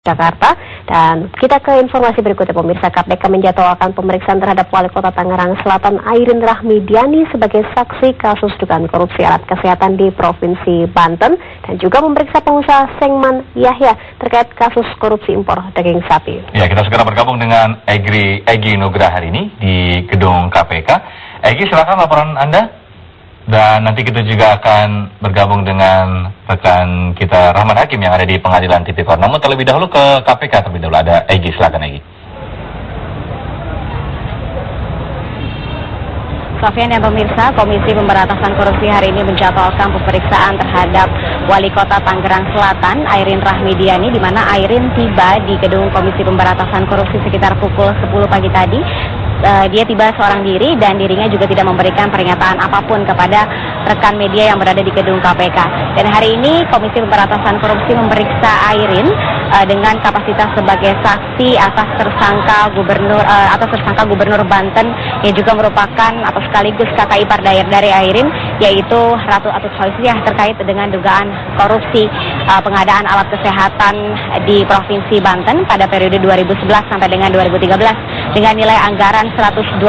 Jakarta. Dan kita ke informasi berikutnya, pemirsa. KPK menjadwalkan pemeriksaan terhadap Wali Kota Tangerang Selatan Airin Rahmidiani sebagai saksi kasus dugaan korupsi alat kesehatan di Provinsi Banten dan juga memeriksa pengusaha Sengman Yahya terkait kasus korupsi impor daging sapi. Ya, kita segera bergabung dengan Egy Nugraha hari ini di gedung KPK. Egy, silakan laporan Anda. Dan nanti kita juga akan bergabung dengan rekan kita Rahman Hakim yang ada di Pengadilan Tipikor. Namun terlebih dahulu ke KPK terlebih dahulu. Ada Egy, silakan Egy. Sofian dan pemirsa, Komisi Pemberantasan Korupsi hari ini menjadwalkan pemeriksaan terhadap Wali Kota Tangerang Selatan, Airin Rahmidiani, di mana Airin tiba di gedung Komisi Pemberantasan Korupsi sekitar pukul 10 pagi tadi. Dia tiba seorang diri dan dirinya juga tidak memberikan pernyataan apapun kepada rekan media yang berada di gedung KPK. Dan hari ini Komisi Pemberantasan Korupsi memeriksa Airin dengan kapasitas sebagai saksi atas tersangka Gubernur Banten yang juga merupakan atau sekaligus kakak ipar dari Airin, yaitu Ratu Atut Hoisiah, terkait dengan dugaan korupsi pengadaan alat kesehatan di Provinsi Banten pada periode 2011 sampai dengan 2013 dengan nilai anggaran 123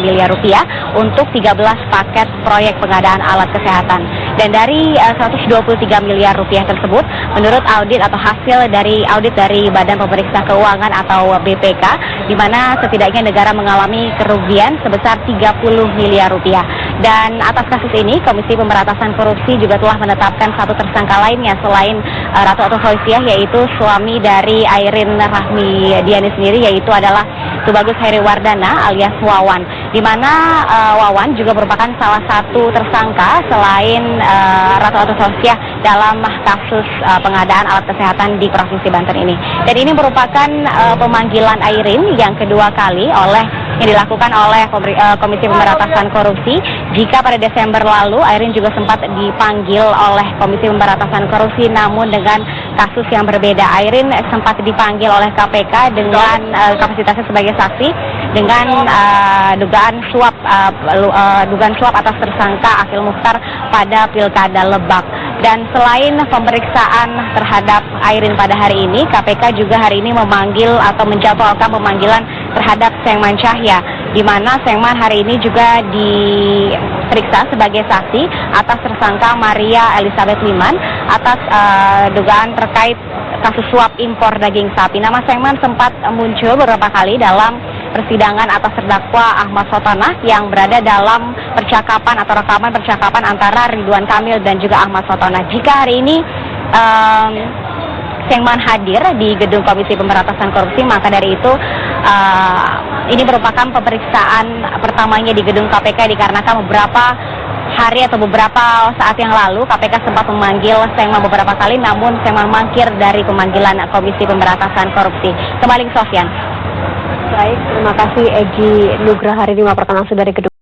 miliar rupiah untuk 13 paket proyek pengadaan alat kesehatan. Dan dari 123 miliar rupiah tersebut, menurut audit atau hasil dari audit dari Badan Pemeriksa Keuangan atau BPK, di mana setidaknya negara mengalami kerugian sebesar 30 miliar rupiah. Dan atas kasus ini, Komisi Pemberantasan Korupsi juga telah menetapkan satu tersangka lainnya selain Ratu Atut Hoisiah, yaitu suami dari Airin Rahmidiani sendiri, yaitu adalah Tubagus Heriwardana alias Wawan, di mana Wawan juga merupakan salah satu tersangka selain Ratu Atut Hoisiah dalam kasus pengadaan alat kesehatan di Provinsi Banten ini. Dan ini merupakan pemanggilan Airin yang kedua kali yang dilakukan oleh Komisi Pemberantasan Korupsi. Jika pada Desember lalu Airin juga sempat dipanggil oleh Komisi Pemberantasan Korupsi, namun dengan kasus yang berbeda. Airin sempat dipanggil oleh KPK dengan kapasitasnya sebagai saksi dengan dugaan suap atas tersangka Akil Mukhtar pada Pilkada Lebak. Dan selain pemeriksaan terhadap Airin pada hari ini, KPK juga hari ini memanggil atau menjadwalkan pemanggilan terhadap Sengman Yahya, di mana Sengman hari ini juga diperiksa sebagai saksi atas tersangka Maria Elizabeth Liman atas dugaan terkait kasus suap impor daging sapi. Nama Sengman sempat muncul beberapa kali dalam persidangan atas terdakwa Ahmad Sotonah yang berada dalam percakapan atau rekaman percakapan antara Ridwan Kamil dan juga Ahmad Sotonah. Jika hari ini Sengman hadir di gedung Komisi Pemberantasan Korupsi, maka dari itu ini merupakan pemeriksaan pertamanya di gedung KPK, dikarenakan beberapa hari atau beberapa saat yang lalu KPK sempat memanggil Sengman beberapa kali, namun Sengman mangkir dari pemanggilan Komisi Pemberantasan Korupsi. Kembali ke Sofian. Baik, terima kasih Egy Nugraha hari ini melaporkan langsung dari gedung